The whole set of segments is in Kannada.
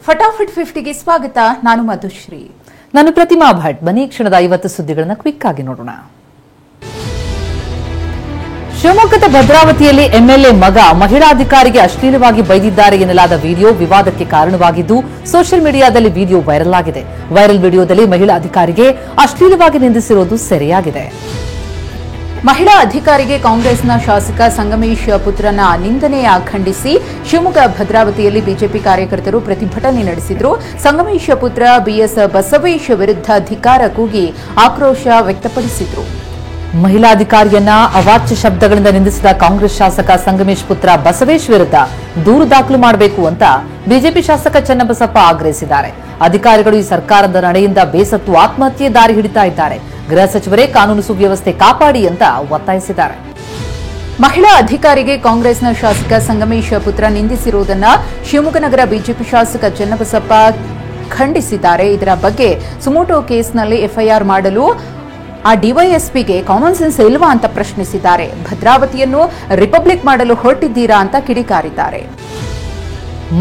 ಫಟಾಫಟ್ 50ಗೆ ಸ್ವಾಗತ. ನಾನು ಮಧುಶ್ರೀ. ನಾನು ಪ್ರತಿಮಾ ಭಟ್. ಬನ್ನಿ ಕ್ಷಣದ 50 ಸುದ್ದಿಗಳನ್ನು ಕ್ವಿಕ್ ಆಗಿ ನೋಡೋಣ. ಶಿವಮೊಗ್ಗದ ಭದ್ರಾವತಿಯಲ್ಲಿ ಎಂಎಲ್ಎ ಮಗ ಮಹಿಳಾ ಅಧಿಕಾರಿಗೆ ಅಶ್ಲೀಲವಾಗಿ ಬೈದಿದ್ದಾರೆ ಎನ್ನಲಾದ ವಿಡಿಯೋ ವಿವಾದಕ್ಕೆ ಕಾರಣವಾಗಿದ್ದು ಸೋಷಿಯಲ್ ಮೀಡಿಯಾದಲ್ಲಿ ವಿಡಿಯೋ ವೈರಲ್ ಆಗಿದೆ. ವೈರಲ್ ವಿಡಿಯೋದಲ್ಲಿ ಮಹಿಳಾ ಅಧಿಕಾರಿಗೆ ಅಶ್ಲೀಲವಾಗಿ ನಿಂದಿಸಿರುವುದು ಸೆರೆಯಾಗಿದೆ. ಮಹಿಳಾ ಅಧಿಕಾರಿಗೆ ಕಾಂಗ್ರೆಸ್ನ ಶಾಸಕ ಸಂಗಮೇಶ್ ಪುತ್ರನ ನಿಂದನೆ ಖಂಡಿಸಿ ಶಿವಮೊಗ್ಗ ಭದ್ರಾವತಿಯಲ್ಲಿ ಬಿಜೆಪಿ ಕಾರ್ಯಕರ್ತರು ಪ್ರತಿಭಟನೆ ನಡೆಸಿದರು. ಸಂಗಮೇಶ್ ಪುತ್ರ ಬಿಎಸ್ ಬಸವೇಶ್ ವಿರುದ್ಧ ಧಿಕ್ಕಾರ ಕೂಗಿ ಆಕ್ರೋಶ ವ್ಯಕ್ತಪಡಿಸಿದರು. ಮಹಿಳಾ ಅಧಿಕಾರಿಯನ್ನ ಅವಾಚ್ಯ ಶಬ್ದಗಳಿಂದ ನಿಂದಿಸಿದ ಕಾಂಗ್ರೆಸ್ ಶಾಸಕ ಸಂಗಮೇಶ್ ಪುತ್ರ ಬಸವೇಶ್ ವಿರುದ್ಧ ದೂರು ದಾಖಲು ಮಾಡಬೇಕು ಅಂತ ಬಿಜೆಪಿ ಶಾಸಕ ಚನ್ನಬಸಪ್ಪ ಆಗ್ರಹಿಸಿದ್ದಾರೆ. ಅಧಿಕಾರಿಗಳು ಈ ಸರ್ಕಾರದ ನಡೆಯಿಂದ ಬೇಸತ್ತು ಆತ್ಮಹತ್ಯೆ ದಾರಿ ಹಿಡಿತಾ ಇದ್ದಾರೆ. ಗೃಹ ಸಚಿವರೇ ಕಾನೂನು ಸುವ್ಯವಸ್ಥೆ ಕಾಪಾಡಿ ಅಂತ ಒತ್ತಾಯಿಸಿದ್ದಾರೆ. ಮಹಿಳಾ ಅಧಿಕಾರಿಗೆ ಕಾಂಗ್ರೆಸ್ನ ಶಾಸಕ ಸಂಗಮೇಶ್ ಪುತ್ರ ನಿಂದಿಸಿರುವುದನ್ನು ಶಿವಮೊಗ್ಗ ನಗರ ಬಿಜೆಪಿ ಶಾಸಕ ಚನ್ನಬಸಪ್ಪ ಖಂಡಿಸಿದ್ದಾರೆ. ಇದರ ಬಗ್ಗೆ ಸುಮೋಟೋ ಕೇಸ್ನಲ್ಲಿ ಎಫ್ಐಆರ್ ಮಾಡಲು ಆ ಡಿವೈಎಸ್ಪಿಗೆ ಕಾಮನ್ ಸೆನ್ಸ್ ಇಲ್ವಾ ಅಂತ ಪ್ರಶ್ನಿಸಿದ್ದಾರೆ. ಭದ್ರಾವತಿಯನ್ನು ರಿಪಬ್ಲಿಕ್ ಮಾಡಲು ಹೊರಟಿದ್ದೀರಾ ಅಂತ ಕಿಡಿಕಾರಿದ್ದಾರೆ.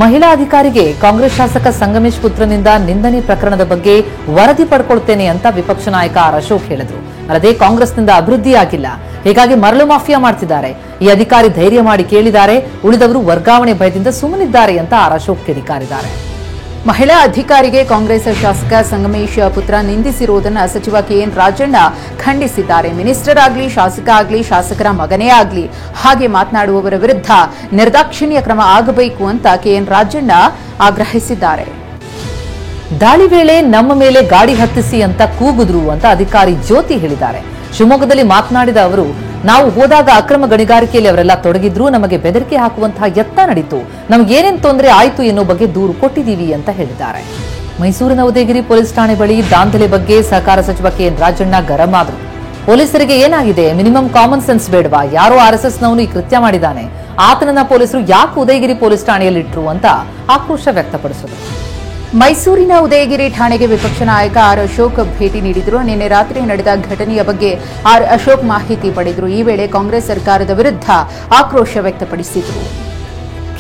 ಮಹಿಳಾ ಅಧಿಕಾರಿಗೆ ಕಾಂಗ್ರೆಸ್ ಶಾಸಕ ಸಂಗಮೇಶ್ ಪುತ್ರನಿಂದ ನಿಂದನೆ ಪ್ರಕರಣದ ಬಗ್ಗೆ ವರದಿ ಪಡ್ಕೊಳ್ತೇನೆ ಅಂತ ವಿಪಕ್ಷ ನಾಯಕ ಆರ್ ಅಶೋಕ್ ಹೇಳಿದ್ರು. ಅಲ್ಲದೆ ಕಾಂಗ್ರೆಸ್ನಿಂದ ಅಭಿವೃದ್ಧಿಯಾಗಿಲ್ಲ, ಹೀಗಾಗಿ ಮರಳು ಮಾಫಿಯಾ ಮಾಡ್ತಿದ್ದಾರೆ. ಈ ಅಧಿಕಾರಿ ಧೈರ್ಯ ಮಾಡಿ ಕೇಳಿದ್ದಾರೆ, ಉಳಿದವರು ವರ್ಗಾವಣೆ ಭಯದಿಂದ ಸುಮ್ಮನಿದ್ದಾರೆ ಅಂತ ಆರ್ ಅಶೋಕ್ ಕಿಡಿಕಾರಿದ್ದಾರೆ. ಮಹಿಳಾ ಅಧಿಕಾರಿಗೆ ಕಾಂಗ್ರೆಸ್ ಶಾಸಕ ಸಂಗಮೇಶ್ ಪುತ್ರ ನಿಂದಿಸಿರುವುದನ್ನು ಸಚಿವ ಕೆಎನ್ ರಾಜಣ್ಣ ಖಂಡಿಸಿದ್ದಾರೆ. ಮಿನಿಸ್ಟರ್ ಆಗಲಿ, ಶಾಸಕ ಆಗಲಿ, ಶಾಸಕರ ಮಗನೇ ಆಗಲಿ ಹಾಗೆ ಮಾತನಾಡುವವರ ವಿರುದ್ಧ ನಿರ್ದಾಕ್ಷಿಣ್ಯ ಕ್ರಮ ಆಗಬೇಕು ಅಂತ ಕೆಎನ್ ರಾಜಣ್ಣ ಆಗ್ರಹಿಸಿದ್ದಾರೆ. ದಾಳಿ ವೇಳೆ ನಮ್ಮ ಮೇಲೆ ಗಾಡಿ ಹತ್ತಿಸಿ ಅಂತ ಕೂಗಿದ್ರು ಅಂತ ಅಧಿಕಾರಿ ಜ್ಯೋತಿ ಹೇಳಿದ್ದಾರೆ. ಶಿವಮೊಗ್ಗದಲ್ಲಿ ಮಾತನಾಡಿದ ಅವರು, ನಾವು ಹೋದಾಗ ಅಕ್ರಮ ಗಣಿಗಾರಿಕೆಯಲ್ಲಿ ಅವರೆಲ್ಲ ತೊಡಗಿದ್ರು, ನಮಗೆ ಬೆದರಿಕೆ ಹಾಕುವಂತಹ ಯತ್ನ ನಡೀತು, ನಮಗೇನೇನು ತೊಂದರೆ ಆಯಿತು ಎನ್ನುವ ಬಗ್ಗೆ ದೂರು ಕೊಟ್ಟಿದ್ದೀವಿ ಅಂತ ಹೇಳಿದ್ದಾರೆ. ಮೈಸೂರಿನ ಉದಯಗಿರಿ ಪೊಲೀಸ್ ಠಾಣೆ ಬಳಿ ದಾಂಧಲೆ ಬಗ್ಗೆ ಸಹಕಾರ ಸಚಿವ ಕೆಎನ್ ರಾಜಣ್ಣ ಗರಂ ಆದರು. ಪೊಲೀಸರಿಗೆ ಏನಾಗಿದೆ, ಮಿನಿಮಮ್ ಕಾಮನ್ ಸೆನ್ಸ್ ಬೇಡವಾ? ಯಾರೋ ಆರ್ಎಸ್ಎಸ್ನವನು ಈ ಕೃತ್ಯ ಮಾಡಿದ್ದಾನೆ, ಆತನನ್ನ ಪೊಲೀಸರು ಯಾಕೆ ಉದಯಗಿರಿ ಪೊಲೀಸ್ ಠಾಣೆಯಲ್ಲಿ ಇಟ್ರು ಅಂತ ಆಕ್ರೋಶ ವ್ಯಕ್ತಪಡಿಸಿದರು. ಮೈಸೂರಿನ ಉದಯಗಿರಿ ಠಾಣೆಗೆ ವಿಪಕ್ಷ ನಾಯಕ ಆರ್ ಅಶೋಕ್ ಭೇಟಿ ನೀಡಿದರು. ನಿನ್ನೆ ರಾತ್ರಿ ನಡೆದ ಘಟನೆಯ ಬಗ್ಗೆ ಆರ್ ಅಶೋಕ್ ಮಾಹಿತಿ ಪಡೆದರು. ಈ ವೇಳೆ ಕಾಂಗ್ರೆಸ್ ಸರ್ಕಾರದ ವಿರುದ್ಧ ಆಕ್ರೋಶ ವ್ಯಕ್ತಪಡಿಸಿದರು.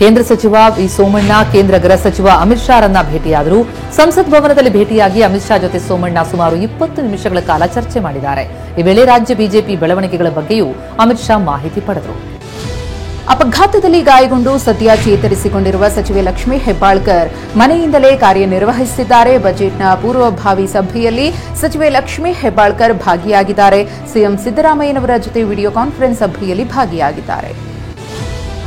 ಕೇಂದ್ರ ಸಚಿವ ವಿ ಸೋಮಣ್ಣ ಕೇಂದ್ರ ಗೃಹ ಸಚಿವ ಅಮಿತ್ ಶಾರನ್ನ ಭೇಟಿಯಾದರು. ಸಂಸತ್ ಭವನದಲ್ಲಿ ಭೇಟಿಯಾಗಿ ಅಮಿತ್ ಶಾ ಜೊತೆ ಸೋಮಣ್ಣ ಸುಮಾರು 20 ನಿಮಿಷಗಳ ಕಾಲ ಚರ್ಚೆ ಮಾಡಿದ್ದಾರೆ. ಈ ವೇಳೆ ರಾಜ್ಯ ಬಿಜೆಪಿ ಬೆಳವಣಿಗೆಗಳ ಬಗ್ಗೆಯೂ ಅಮಿತ್ ಶಾ ಮಾಹಿತಿ ಪಡೆದರು. ಅಪಘಾತದಲ್ಲಿ ಗಾಯಗೊಂಡು ಸದ್ಯ ಚೇತರಿಸಿಕೊಂಡಿರುವ ಸಚಿವೆ ಲಕ್ಷ್ಮೀ ಹೆಬ್ಬಾಳ್ಕರ್ ಮನೆಯಿಂದಲೇ ಕಾರ್ಯನಿರ್ವಹಿಸುತ್ತಿದ್ದಾರೆ. ಬಜೆಟ್ನ ಪೂರ್ವಭಾವಿ ಸಭೆಯಲ್ಲಿ ಸಚಿವೆ ಲಕ್ಷ್ಮೀ ಹೆಬ್ಬಾಳ್ಕರ್ ಭಾಗಿಯಾಗಿದ್ದಾರೆ. ಸಿಎಂ ಸಿದ್ದರಾಮಯ್ಯನವರ ಜೊತೆ ವಿಡಿಯೋ ಕಾನ್ಫರೆನ್ಸ್ ಸಭೆಯಲ್ಲಿ ಭಾಗಿಯಾಗಿದ್ದಾರೆ.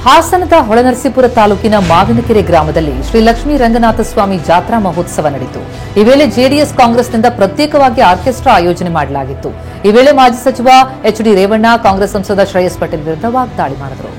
ಹಾಸನದ ಹೊಳೆನರಸೀಪುರ ತಾಲೂಕಿನ ಮಾವಿನಕೆರೆ ಗ್ರಾಮದಲ್ಲಿ ಶ್ರೀ ಲಕ್ಷ್ಮೀ ರಂಗನಾಥ ಸ್ವಾಮಿ ಜಾತ್ರಾ ಮಹೋತ್ಸವ ನಡೆಯಿತು. ಈ ವೇಳೆ ಜೆಡಿಎಸ್ ಕಾಂಗ್ರೆಸ್ನಿಂದ ಪ್ರತ್ಯೇಕವಾಗಿ ಆರ್ಕೆಸ್ಟ್ರಾ ಆಯೋಜನೆ ಮಾಡಲಾಗಿತ್ತು. ಈ ವೇಳೆ ಮಾಜಿ ಸಚಿವ ಎಚ್ಡಿ ರೇವಣ್ಣ ಕಾಂಗ್ರೆಸ್ ಸಂಸದ ಶ್ರೇಯಸ್ ಪಟೇಲ್ ವಿರುದ್ಧ ವಾಗ್ದಾಳಿ ಮಾಡಿದರು.